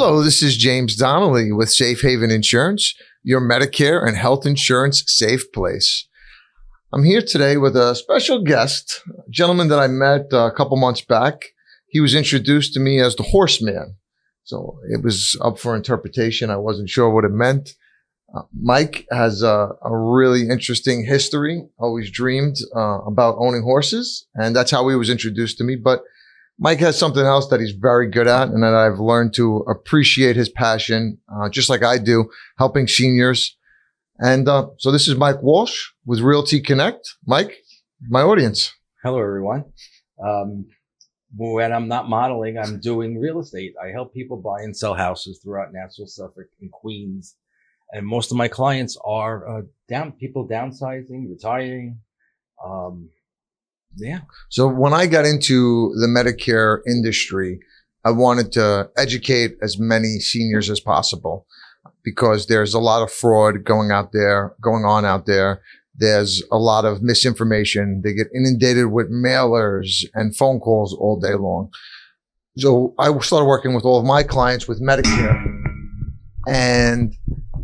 Hello, this is James Donnelly with Safe Haven Insurance, your Medicare and health insurance safe place. I'm here today with a special guest, a gentleman that I met a couple months back. He was introduced to me as the Horseman. So it was up for interpretation. I wasn't sure what it meant. Mike has a really interesting history, always dreamed about owning horses, and that's how he was introduced to me. But Mike has something else that he's very good at and that I've learned to appreciate his passion, just like I do, helping seniors. And so this is Mike Walsh with Realty Connect. Mike, my audience. Hello, everyone. When I'm not modeling, I'm doing real estate. I help people buy and sell houses throughout Nassau, Suffolk, and Queens. And most of my clients are people downsizing, retiring. Yeah. So when I got into the Medicare industry, I wanted to educate as many seniors as possible because there's a lot of fraud going on out there. There's a lot of misinformation. They get inundated with mailers and phone calls all day long. So I started working with all of my clients with Medicare. And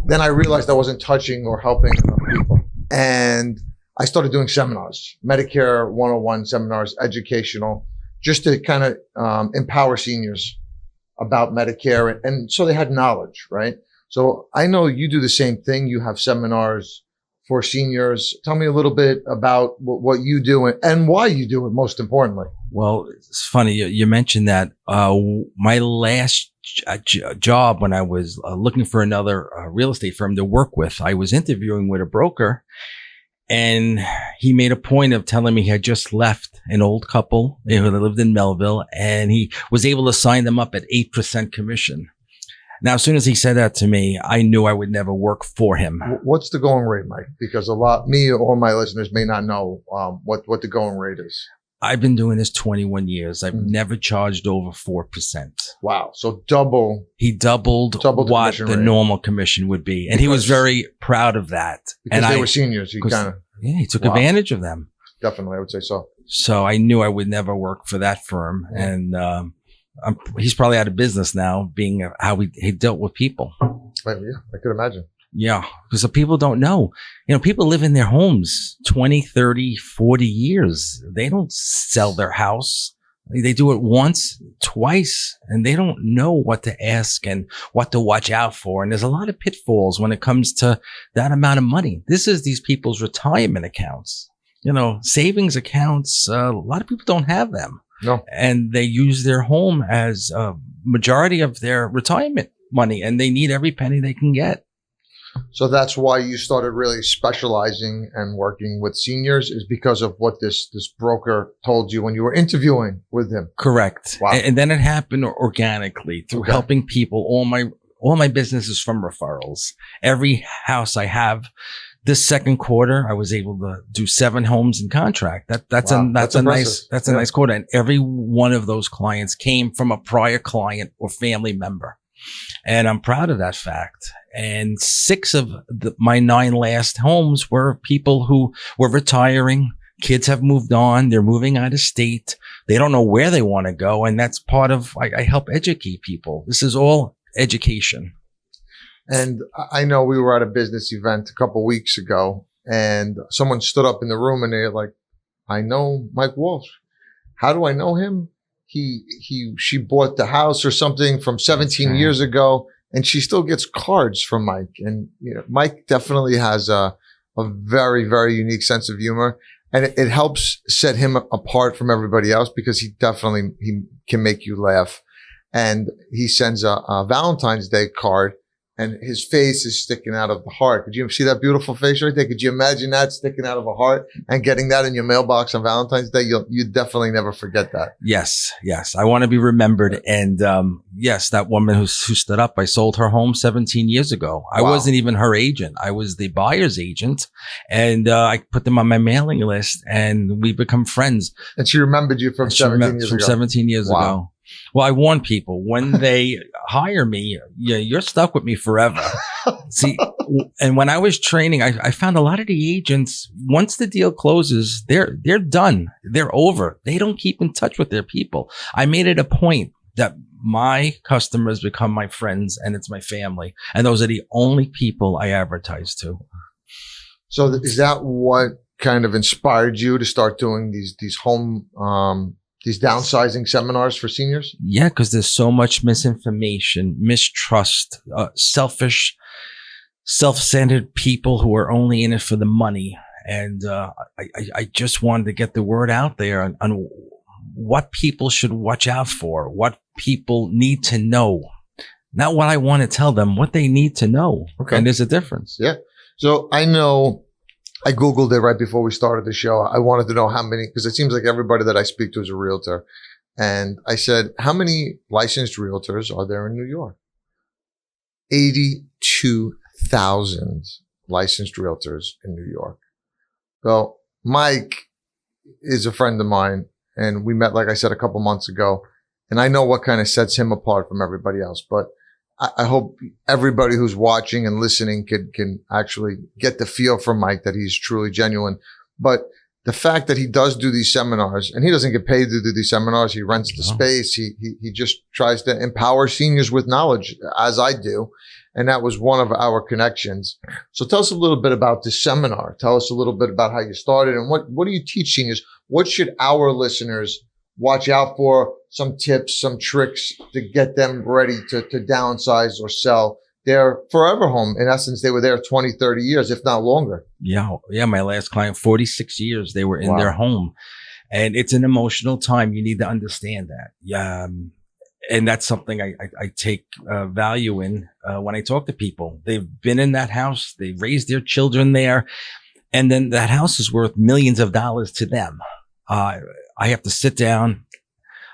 then I realized I wasn't touching or helping enough people. And I started doing seminars, Medicare 101 seminars, educational, just to kind of empower seniors about Medicare. And so they had knowledge, right? So I know you do the same thing. You have seminars for seniors. Tell me a little bit about what you do and why you do it, most importantly. Well, it's funny. You mentioned that my last job when I was looking for another real estate firm to work with, I was interviewing with a broker. And he made a point of telling me he had just left an old couple who lived in Melville, and he was able to sign them up at 8% commission. Now, as soon as he said that to me, I knew I would never work for him. What's the going rate, Mike? Because me or my listeners may not know what the going rate is. I've been doing this 21 years. I've never charged over 4%. Wow. So double. He doubled what the normal commission would be. And he was very proud of that. Because and they were seniors. He took advantage of them. Definitely. I would say so. So I knew I would never work for that firm. Yeah. And he's probably out of business now, being how he dealt with people. Right, yeah, I could imagine. Yeah, because the people don't know. People live in their homes 20, 30, 40 years. They don't sell their house. They do it once, twice, and they don't know what to ask and what to watch out for. And there's a lot of pitfalls when it comes to that amount of money. This is these people's retirement accounts. Savings accounts, a lot of people don't have them. No. And they use their home as a majority of their retirement money, and they need every penny they can get. So that's why you started really specializing and working with seniors, is because of what this broker told you when you were interviewing with him. Correct. Wow. And then it happened organically through helping people. All my business is from referrals. Every house I have. This second quarter, I was able to do 7 homes in contract. That's a nice quarter. And every one of those clients came from a prior client or family member. And I'm proud of that fact. And 6 of my 9 last homes were people who were retiring. Kids have moved on. They're moving out of state. They don't know where they want to go. And that's part of, I help educate people. This is all education. And I know we were at a business event a couple of weeks ago, and someone stood up in the room and they're like, I know Mike Walsh. How do I know him? She bought the house or something from 17 years ago, and she still gets cards from Mike. And Mike definitely has a very, very unique sense of humor, and it helps set him apart from everybody else because he can make you laugh. And he sends a Valentine's Day card, and his face is sticking out of the heart. Could you see that beautiful face right there? Could you imagine that sticking out of a heart and getting that in your mailbox on Valentine's Day? You definitely never forget that. Yes. I want to be remembered. And yes, that woman who stood up, I sold her home 17 years ago. I wasn't even her agent. I was the buyer's agent. And I put them on my mailing list, and we become friends. And she remembered you from 17 years ago. Well, I warn people when they hire me, you're stuck with me forever. See, and when I was training, I found a lot of the agents, once the deal closes, they're done. They're over. They don't keep in touch with their people. I made it a point that my customers become my friends and it's my family. And those are the only people I advertise to. So is that what kind of inspired you to start doing these home, these downsizing seminars for seniors? Yeah, because there's so much misinformation, mistrust, selfish, self-centered people who are only in it for the money. And I just wanted to get the word out there on what people should watch out for, what people need to know. Not what I want to tell them, what they need to know. Okay. And there's a difference. Yeah. So I know I Googled it right before we started the show. I wanted to know how many, because it seems like everybody that I speak to is a realtor. And I said, how many licensed realtors are there in New York? 82,000 licensed realtors in New York. So Mike is a friend of mine, and we met, like I said, a couple months ago. And I know what kind of sets him apart from everybody else. But I hope everybody who's watching and listening can actually get the feel from Mike that he's truly genuine. But the fact that he does do these seminars, and he doesn't get paid to do these seminars, he rents the space. He just tries to empower seniors with knowledge, as I do. And that was one of our connections. So tell us a little bit about this seminar. Tell us a little bit about how you started and what do you teach seniors? What should our listeners watch out for? Some tips, some tricks to get them ready to downsize or sell their forever home. In essence, they were there 20, 30 years, if not longer. Yeah. My last client, 46 years, they were in their home. And it's an emotional time. You need to understand that. Yeah. And that's something I take value in when I talk to people. They've been in that house. They raised their children there. And then that house is worth millions of dollars to them. I have to sit down,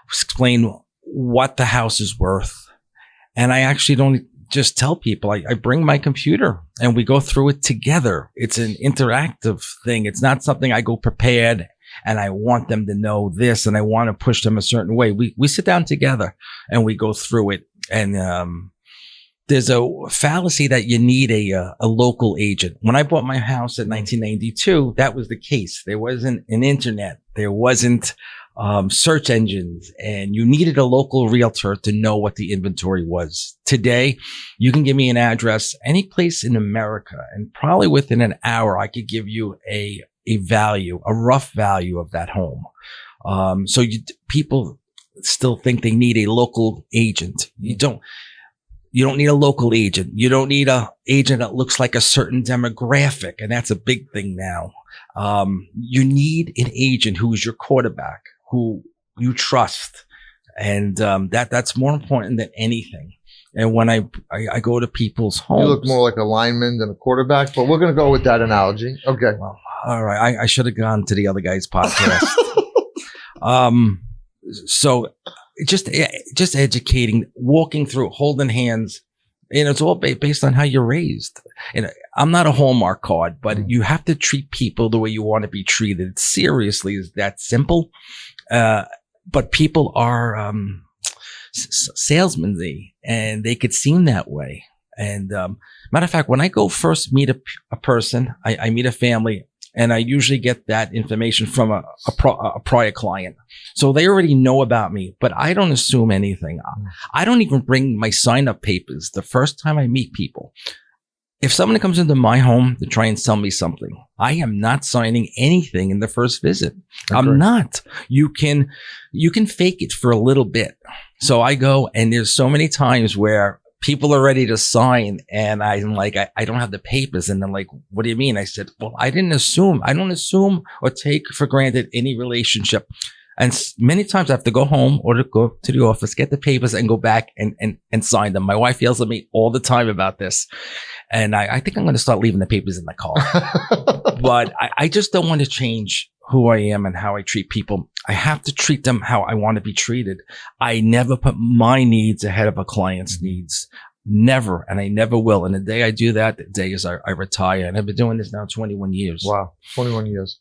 explain what the house is worth. And I actually don't just tell people. I bring my computer and we go through it together. It's an interactive thing. It's not something I go prepared and I want them to know this and I want to push them a certain way. We sit down together and we go through it. And there's a fallacy that you need a local agent. When I bought my house in 1992, that was the case. There wasn't an internet. There wasn't search engines, and you needed a local realtor to know what the inventory was. Today, you can give me an address any place in America, and probably within an hour, I could give you a value, a rough value of that home. So people still think they need a local agent. You don't need a local agent. You don't need a agent that looks like a certain demographic. And that's a big thing now. You need an agent who is your quarterback, who you trust. And, that's more important than anything. And when I go to people's homes. You look more like a lineman than a quarterback, but we're going to go with that analogy. Okay. Well, all right. I should have gone to the other guy's podcast. So just educating, walking through, holding hands, and it's all based on how you're raised. And I'm not a Hallmark card, but you have to treat people the way you want to be treated. Seriously, is that simple? But people are salesmen, and they could seem that way. And matter of fact, when I go first meet a person, I meet a family. And I usually get that information from a prior client. So they already know about me, but I don't assume anything. I don't even bring my sign-up papers the first time I meet people. If someone comes into my home to try and sell me something, I am not signing anything in the first visit. I'm not. You can fake it for a little bit. So I go, and there's so many times where people are ready to sign, and I'm like, I don't have the papers. And they're like, what do you mean? I said, well, I don't assume or take for granted any relationship. And many times I have to go home or to go to the office, get the papers, and go back and sign them. My wife yells at me all the time about this. And I think I'm going to start leaving the papers in the car. But I just don't want to change who I am and how I treat people. I have to treat them how I want to be treated. I never put my needs ahead of a client's needs. Never. And I never will. And the day I do that, the day is I retire. And I've been doing this now 21 years. Wow. 21 years.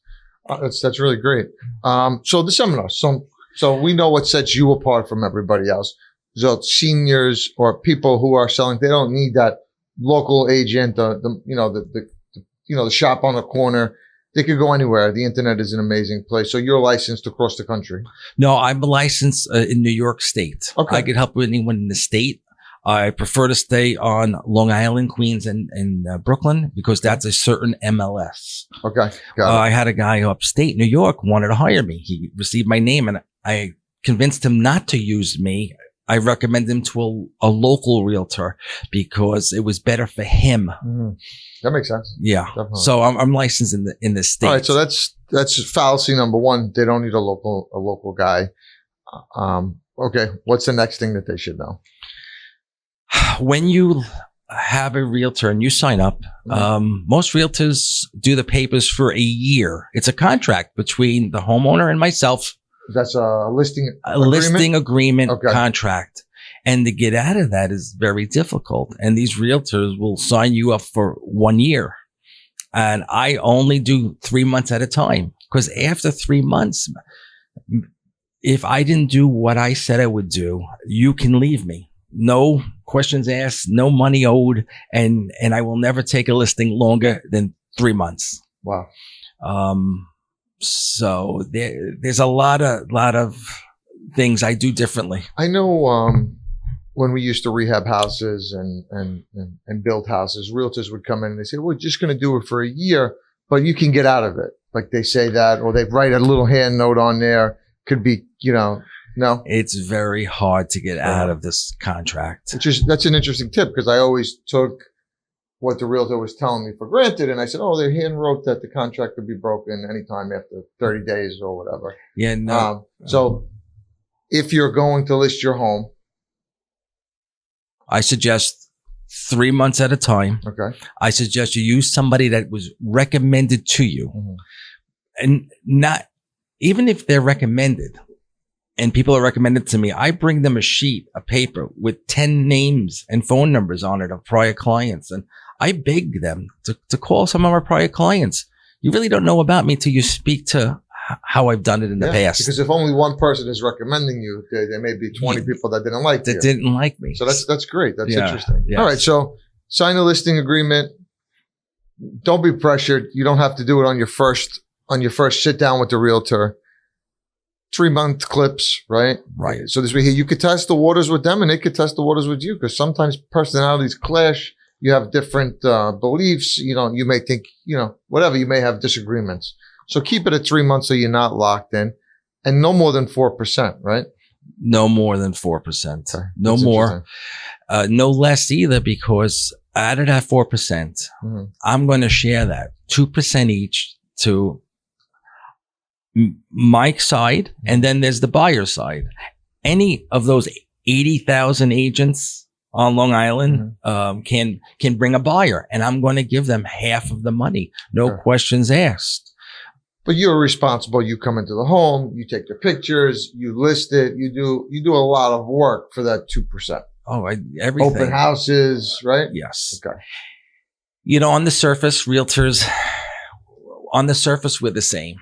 That's really great. So the seminar, so we know what sets you apart from everybody else. So seniors or people who are selling, they don't need that local agent, the shop on the corner. they could go anywhere. The internet is an amazing place. So you're licensed across the country. No, I'm licensed in New York State. Okay. I could help with anyone in the state. I prefer to stay on Long Island, Queens, and Brooklyn because that's a certain MLS. Okay. Got it. I had a guy upstate New York wanted to hire me. He received my name and I convinced him not to use me. I recommended him to a local realtor because it was better for him. Mm-hmm. That makes sense. Yeah. Definitely. So I'm licensed in the state. All right. So that's fallacy number one. They don't need a local guy. Okay. What's the next thing that they should know? When you have a realtor and you sign up, most realtors do the papers for a year. It's a contract between the homeowner and myself. That's a listing agreement contract. And to get out of that is very difficult. And these realtors will sign you up for 1 year. And I only do 3 months at a time because after 3 months, if I didn't do what I said I would do, you can leave me. No questions asked, no money owed, and I will never take a listing longer than 3 months. Wow. So there's a lot of things I do differently. I know when we used to rehab houses and build houses, realtors would come in and they say, "We're just going to do it for a year, but you can get out of it." Like they say that, or they write a little hand note on there. Could be, no. It's very hard to get out of this contract. That's an interesting tip because I always took what the realtor was telling me for granted. And I said, oh, they hand wrote that the contract could be broken anytime after 30 days or whatever. Yeah, no. So if you're going to list your home, I suggest 3 months at a time. Okay. I suggest you use somebody that was recommended to you. Mm-hmm. And not, even if they're recommended, and people are recommended to me, I bring them a sheet of paper with 10 names and phone numbers on it of prior clients. And I beg them to call some of our prior clients. You really don't know about me till you speak to how I've done it in the past. Because if only one person is recommending you, there may be 20 people that didn't like you. That didn't like me. So that's great. That's interesting. Yes. All right. So sign a listing agreement. Don't be pressured. You don't have to do it on your first sit down with the realtor. 3-month clips, right? Right. So this way here, you could test the waters with them and they could test the waters with you because sometimes personalities clash. You have different beliefs. You may think, whatever, you may have disagreements. So keep it at 3 months so you're not locked in and no more than 4%, right? No more than 4%. Okay. No more. No less either because out of that 4%, I'm going to share that 2% each to my side, and then there's the buyer side. Any of those 80,000 agents on Long Island can bring a buyer, and I'm going to give them half of the money. No questions asked. But you're responsible. You come into the home, you take the pictures, you list it, you do a lot of work for that 2%. Oh, everything. Open houses, right? Yes. Okay. On the surface, realtors, we're the same.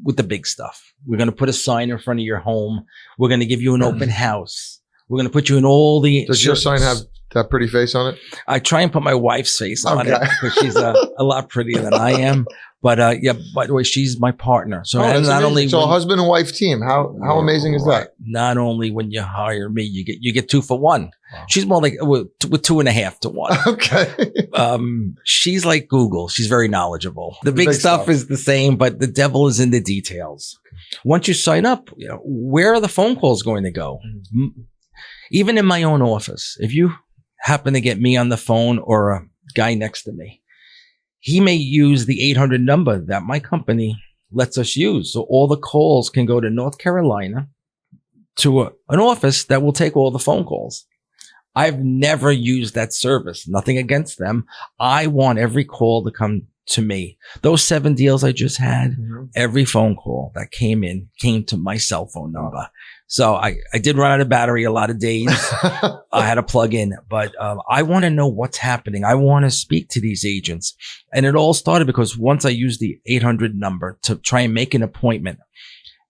With the big stuff. We're going to put a sign in front of your home. We're going to give you an open house. We're going to put you in all the... Does your sign have that pretty face on it? I try and put my wife's face on it because she's a lot prettier than I am. But by the way, she's my partner. So not only a husband and wife team. How amazing is that? Not only when you hire me, you get 2 for 1. Wow. She's more like with 2.5 to 1. Okay. She's like Google. She's very knowledgeable. The big stuff is the same, but the devil is in the details. Once you sign up, where are the phone calls going to go? Even in my own office, if you happen to get me on the phone or a guy next to me, he may use the 800 number that my company lets us use. So all the calls can go to North Carolina to an office that will take all the phone calls. I've never used that service. Nothing against them. I want every call to come to me. Those 7 deals I just had, every phone call that came in came to my cell phone number. So I did run out of battery a lot of days. I had to plug in, but I want to know what's happening. I want to speak to these agents. And it all started because once I used the 800 number to try and make an appointment,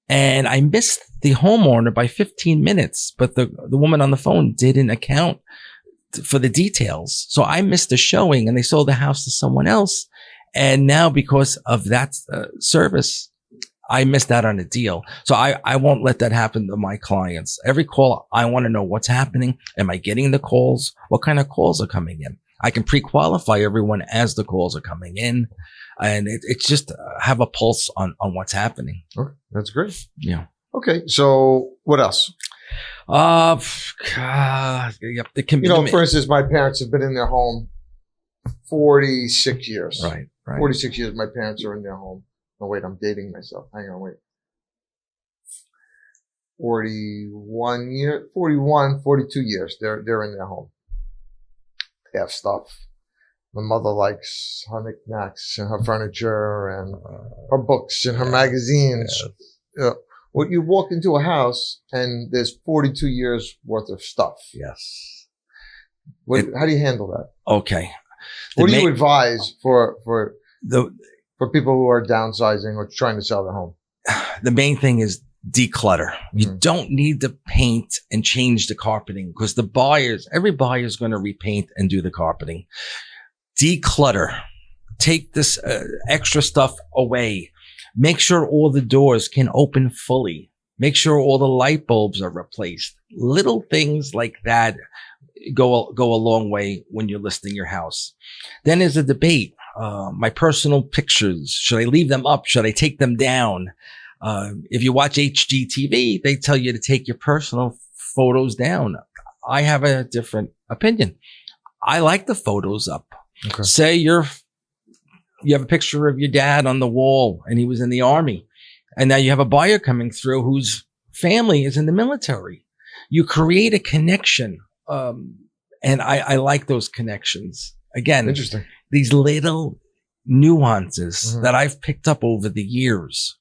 and I missed the homeowner by 15 minutes, but the woman on the phone didn't account for the details. So I missed the showing and they sold the house to someone else. And now because of that service, I missed out on a deal. So I won't let that happen to my clients. Every call, I want to know what's happening. Am I getting the calls? What kind of calls are coming in? I can pre-qualify everyone as the calls are coming in. And it's just have a pulse on what's happening. Okay, that's great. Yeah. Okay. So what else? Yep. For instance, my parents have been in their home 46 years. Right. 46 years my parents are in their home. Oh, wait, I'm dating myself. Hang on, wait. 42 years. They're in their home. They have stuff. My mother likes her knickknacks and her furniture and her books and her magazines. Well, you walk into a house and there's 42 years worth of stuff. Yes. How do you handle that? Okay. What do you advise for people who are downsizing or trying to sell their home? The main thing is declutter. You don't need to paint and change the carpeting because every buyer is going to repaint and do the carpeting. Declutter. Take this extra stuff away. Make sure all the doors can open fully. Make sure all the light bulbs are replaced. Little things like that go a long way when you're listing your house. Then there's a debate. My personal pictures, should I leave them up? Should I take them down? If you watch HGTV, they tell you to take your personal photos down. I have a different opinion. I like the photos up. Okay. Say you have a picture of your dad on the wall and he was in the army. And now you have a buyer coming through whose family is in the military. You create a connection. And I like those connections. Again, interesting. These little nuances that I've picked up over the years.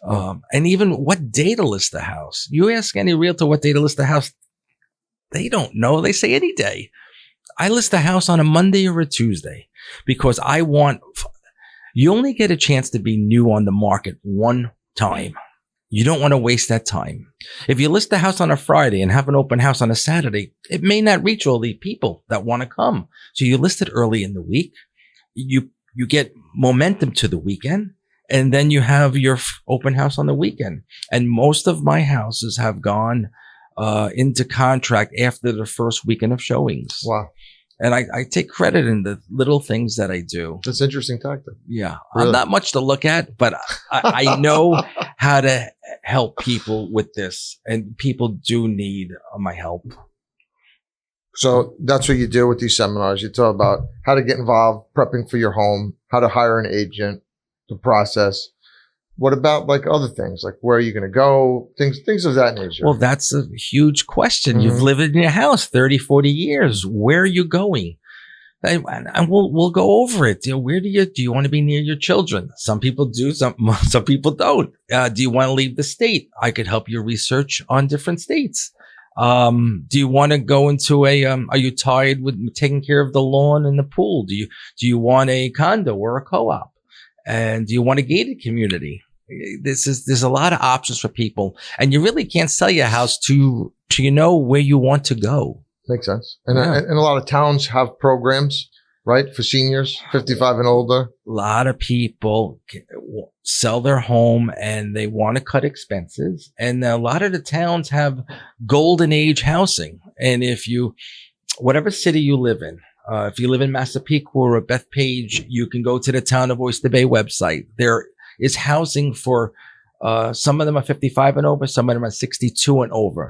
And even what day to list the house. You ask any realtor what day to list the house, they don't know. They say any day. I list the house on a Monday or a Tuesday because you only get a chance to be new on the market one time. You don't want to waste that time. If you list the house on a Friday and have an open house on a Saturday, it may not reach all the people that want to come. So you list it early in the week. You get momentum to the weekend, and then you have your open house on the weekend. And most of my houses have gone into contract after the first weekend of showings. Wow. And I take credit in the little things that I do. That's an interesting tactic. Yeah. Really? I'm not much to look at, but I know how to help people with this. And people do need my help. So that's what you do with these seminars. You talk about how to get involved, prepping for your home, how to hire an agent, the process. What about like other things? Like where are you going to go? Things of that nature. Well, that's a huge question. You've lived in your house 30, 40 years. Where are you going? And we'll go over it. Where do you want to be near your children? Some people do, some people don't. Do you want to leave the state? I could help you research on different states. Do you want to go into are you tired with taking care of the lawn and the pool? Do you want a condo or a co-op? And do you want a gated community? There's a lot of options for people, and you really can't sell your house to where you want to go. Makes sense. And a lot of towns have programs, right, for seniors, 55 and older. A lot of people sell their home and they want to cut expenses. And a lot of the towns have golden age housing. And whatever city you live in, if you live in Massapequa or Bethpage, you can go to the Town of Oyster Bay website. There is housing for some of them are 55 and over, some of them are 62 and over.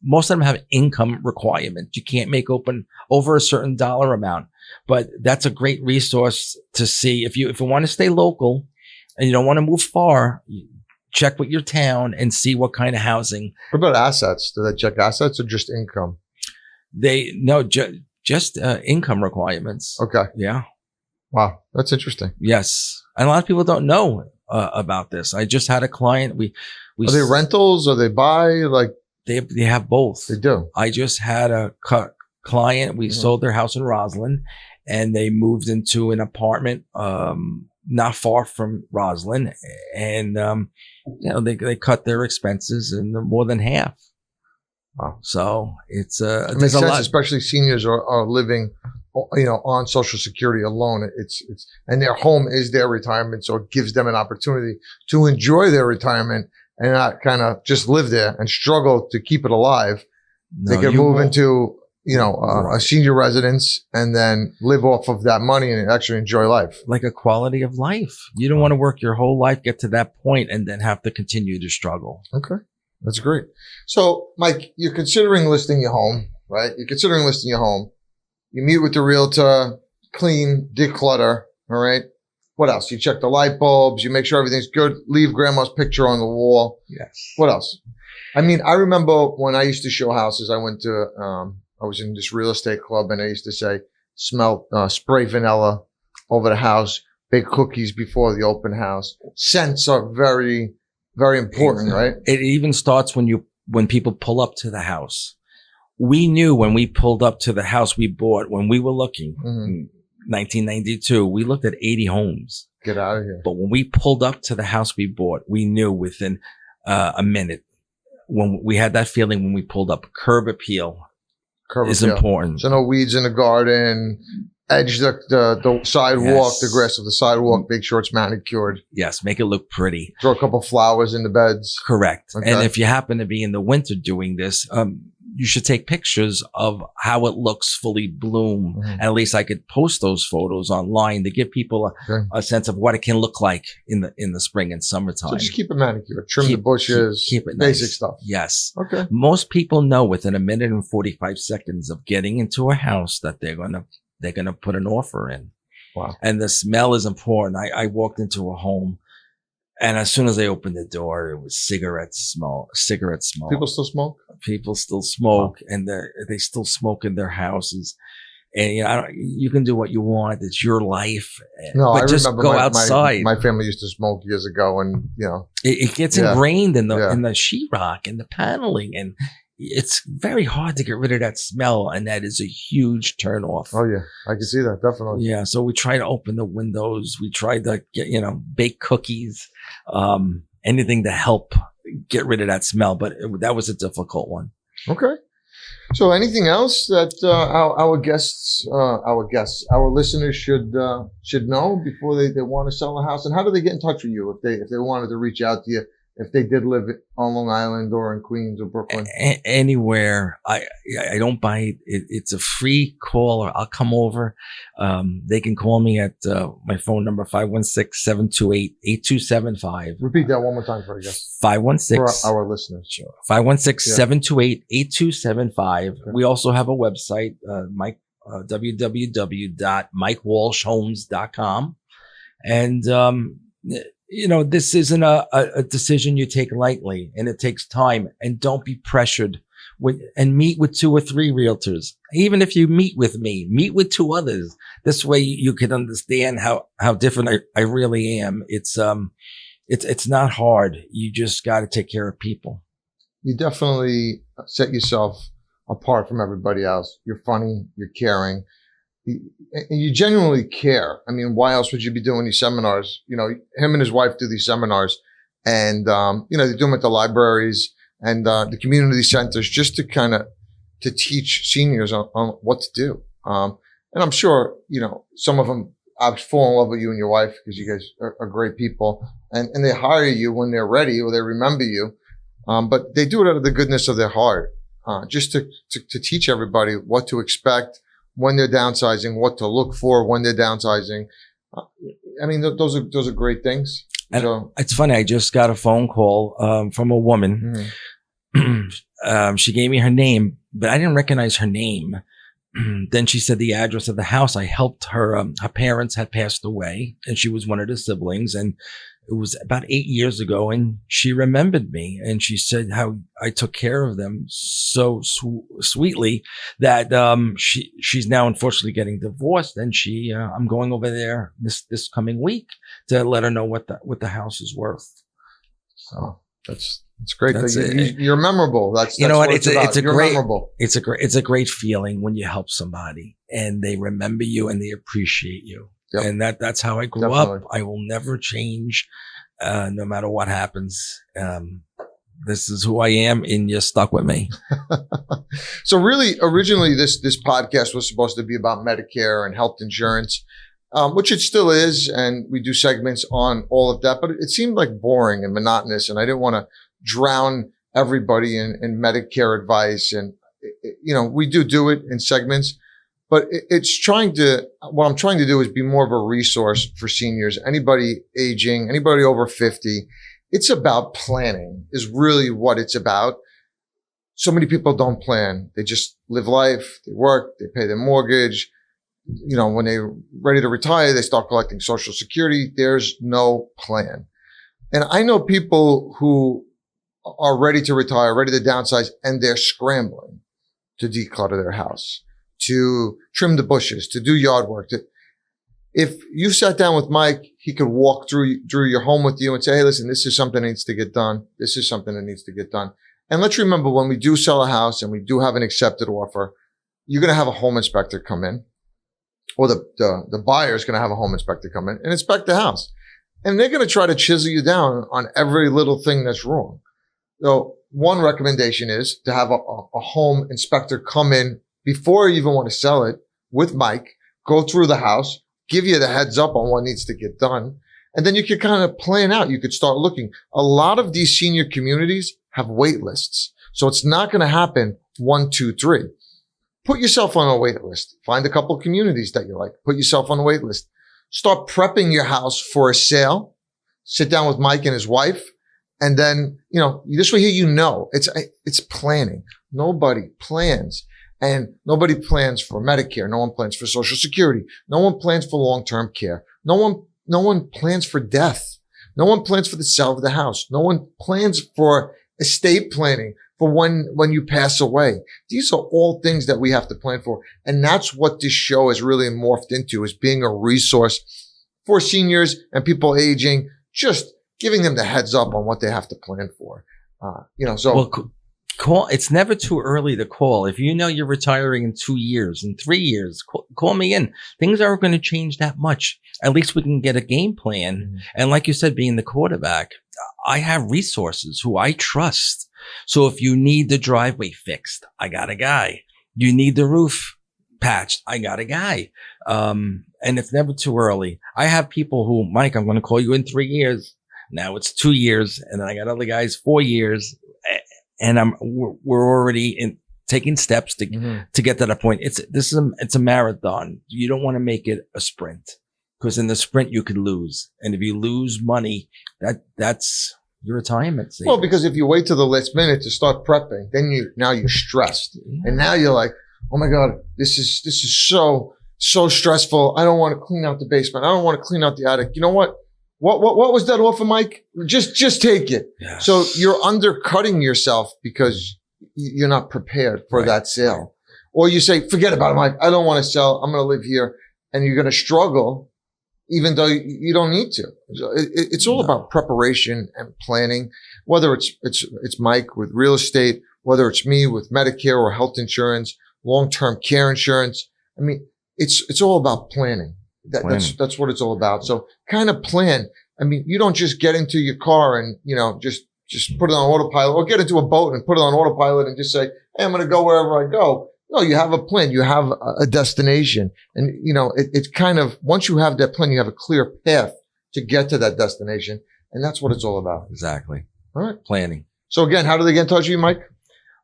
Most of them have income requirements. You can't make open over a certain dollar amount, but that's a great resource to see. If you want to stay local and you don't want to move far, check with your town and see what kind of housing. What about assets? Do they check assets or just income? Just income requirements. Okay. Yeah. Wow. That's interesting. Yes. And a lot of people don't know about this. I just had a client. Are they rentals or they buy? Like they have both. They do. I just had a client. We sold their house in Roslyn, and they moved into an apartment not far from Roslyn, and they cut their expenses in more than half. Wow. So it's it makes sense, especially seniors are living on Social Security alone. And their home is their retirement. So it gives them an opportunity to enjoy their retirement and not kind of just live there and struggle to keep it alive. They can move into, a senior residence and then live off of that money and actually enjoy life. Like a quality of life. You don't want to work your whole life, get to that point, and then have to continue to struggle. Okay. That's great. So, Mike, you're considering listing your home, right? You meet with the realtor, clean, declutter, all right? What else? You check the light bulbs. You make sure everything's good. Leave grandma's picture on the wall. Yes. What else? I mean, I remember when I used to show houses, I was in this real estate club and I used to say, spray vanilla over the house, bake cookies before the open house. Scents are very, very important, right? It even starts when people pull up to the house. We knew when we pulled up to the house we bought, when we were looking in 1992, we looked at 80 homes. Get out of here. But when we pulled up to the house we bought, we knew within a minute, when we had that feeling when we pulled up, curb appeal is important. So no weeds in the garden, edge the sidewalk, the grass of the sidewalk, make sure it's manicured. Yes, make it look pretty. Throw a couple flowers in the beds. Correct. Okay. And if you happen to be in the winter doing this, you should take pictures of how it looks fully bloom. And at least I could post those photos online to give people a sense of what it can look like in the spring and summertime. So just keep it manicured, trim the bushes, keep it basic nice. Stuff. Yes. Okay. Most people know within a minute and 45 seconds of getting into a house that they're gonna put an offer in. Wow. And the smell is important. I walked into a home, and as soon as they opened the door, it was cigarette smell. People still smoke? People still smoke, and they still smoke in their houses. And you can do what you want. It's your life. No, but I just remember go outside. My family used to smoke years ago, and it gets ingrained in the sheetrock and the paneling, and it's very hard to get rid of that smell, and that is a huge turn off. Oh yeah, I can see that, definitely. Yeah, so we try to open the windows. We try to get, bake cookies, anything to help get rid of that smell. But that was a difficult one. Okay. So anything else that our listeners should know before they want to sell a house? And how do they get in touch with you if they wanted to reach out to you? If they did live on Long Island or in Queens or Brooklyn? Anywhere. I don't bite. It's a free call, or I'll come over. They can call me at my phone number, 516-728-8275. Repeat that one more time for you guys. 516. For our listeners. Sure. 516-728-8275. Okay. We also have a website, www.mikewalshhomes.com. And, this isn't a decision you take lightly, and it takes time. And don't be pressured and meet with 2 or 3 realtors. Even if you meet with me, meet with 2 others. This way you can understand how different I really am. It's not hard. You just got to take care of people. You definitely set yourself apart from everybody else. You're funny. You're caring. And you genuinely care. I mean, why else would you be doing these seminars? Him and his wife do these seminars, and they do them at the libraries and the community centers, just to to teach seniors on what to do. And I'm sure some of them fall in love with you and your wife because you guys are great people, and they hire you when they're ready or they remember you. But they do it out of the goodness of their heart, just to teach everybody what to expect when they're downsizing, what to look for when they're downsizing. I mean, those are great things. And it's funny. I just got a phone call from a woman. Mm-hmm. She gave me her name, but I didn't recognize her name. Then she said the address of the house. I helped her. Her parents had passed away, and she was one of the siblings. And it was about 8 years ago, and she remembered me, and she said how I took care of them so sweetly that she's now unfortunately getting divorced, and I'm going over there this coming week to let her know what the house is worth. So that's great. You're memorable. That's what it's a great feeling when you help somebody and they remember you and they appreciate you. Yep. And that's how I grew up. I will never change, no matter what happens. this is who I am, and you're stuck with me. So really, originally, this podcast was supposed to be about Medicare and health insurance, which it still is. And we do segments on all of that, but it seemed like boring and monotonous. And I didn't want to drown everybody in Medicare advice. And, we do it in segments, but what I'm trying to do is be more of a resource for seniors, anybody aging, anybody over 50. It's about planning is really what it's about. So many people don't plan. They just live life. They work, they pay their mortgage. When they're ready to retire, they start collecting Social Security. There's no plan. And I know people who are ready to retire, ready to downsize, and they're scrambling to declutter their house, to trim the bushes, to do yard work. If you sat down with Mike, he could walk through your home with you and say, hey, listen, this is something that needs to get done. This is something that needs to get done. And let's remember, when we do sell a house and we do have an accepted offer, you're going to have a home inspector come in, or the buyer is going to have a home inspector come in and inspect the house. And they're going to try to chisel you down on every little thing that's wrong. So one recommendation is to have a home inspector come in before you even want to sell it with Mike, go through the house, give you the heads up on what needs to get done. And then you could kind of plan out. You could start looking. A lot of these senior communities have wait lists. So it's not going to happen 1, 2, 3. Put yourself on a wait list. Find a couple of communities that you like. Put yourself on a wait list. Start prepping your house for a sale. Sit down with Mike and his wife. And then, this way here, it's planning. Nobody plans. And nobody plans for Medicare. No one plans for Social Security. No one plans for long-term care. No one plans for death. No one plans for the sale of the house. No one plans for estate planning for when you pass away. These are all things that we have to plan for. And that's what this show has really morphed into, is being a resource for seniors and people aging, just giving them the heads up on what they have to plan for. Call. It's never too early to call. If you know you're retiring in 2 years, in 3 years, call me in. Things aren't going to change that much. At least we can get a game plan. Mm-hmm. And like you said, being the quarterback, I have resources who I trust. So if you need the driveway fixed, I got a guy. You need the roof patched, I got a guy. And it's never too early. I have people who, Mike, I'm going to call you in 3 years. Now it's 2 years. And then I got other guys 4 years. And we're already taking steps to get to that point. It's a marathon. You don't want to make it a sprint, because in the sprint you could lose. And if you lose money, that's your retirement savings. Well, because if you wait till the last minute to start prepping, then you're stressed. Yeah. And now you're like, oh my God, this is so stressful. I don't want to clean out the basement. I don't want to clean out the attic. You know what? What was that offer, Mike? Just take it. Yes. So you're undercutting yourself because you're not prepared for that sale. Right. Or you say, forget about it, Mike. I don't want to sell. I'm going to live here. And you're going to struggle even though you don't need to. It's all about preparation and planning, whether it's Mike with real estate, whether it's me with Medicare or health insurance, long-term care insurance. I mean, it's all about planning. That's what it's all about. So kind of plan. I mean, you don't just get into your car and, just put it on autopilot, or get into a boat and put it on autopilot and just say, hey, I'm going to go wherever I go. No, you have a plan. You have a destination. And, it's kind of, once you have that plan, you have a clear path to get to that destination. And that's what it's all about. Exactly. All right. Planning. So again, how do they get in touch with you, Mike?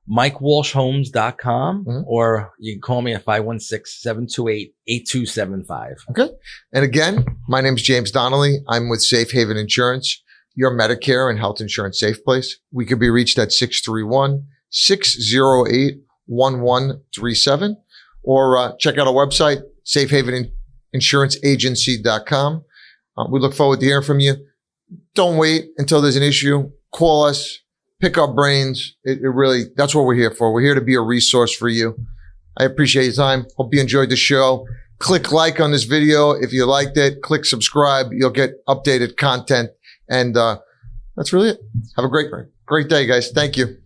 MikeWalshHomes.com, or you can call me at 516-728-8275. Okay. And again, my name's James Donnelly. I'm with Safe Haven Insurance, your Medicare and health insurance safe place. We could be reached at 631-608-1137, or check out our website, safehaveninsuranceagency.com. We look forward to hearing from you. Don't wait until there's an issue. Call us. Pick our brains. It really, that's what we're here for. We're here to be a resource for you. I appreciate your time. Hope you enjoyed the show. Click like on this video if you liked it. Click subscribe. You'll get updated content. And that's really it. Have a great day, guys. Thank you.